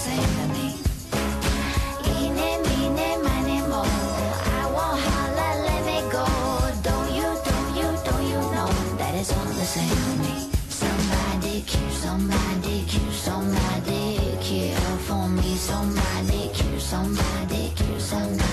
same to me. Eeny, meeny, miny, mo. I won't holler, let me go. Don't you know that it's all the same to me. Somebody cute, somebody cute, somebody care for me. Somebody cute, somebody cute, somebody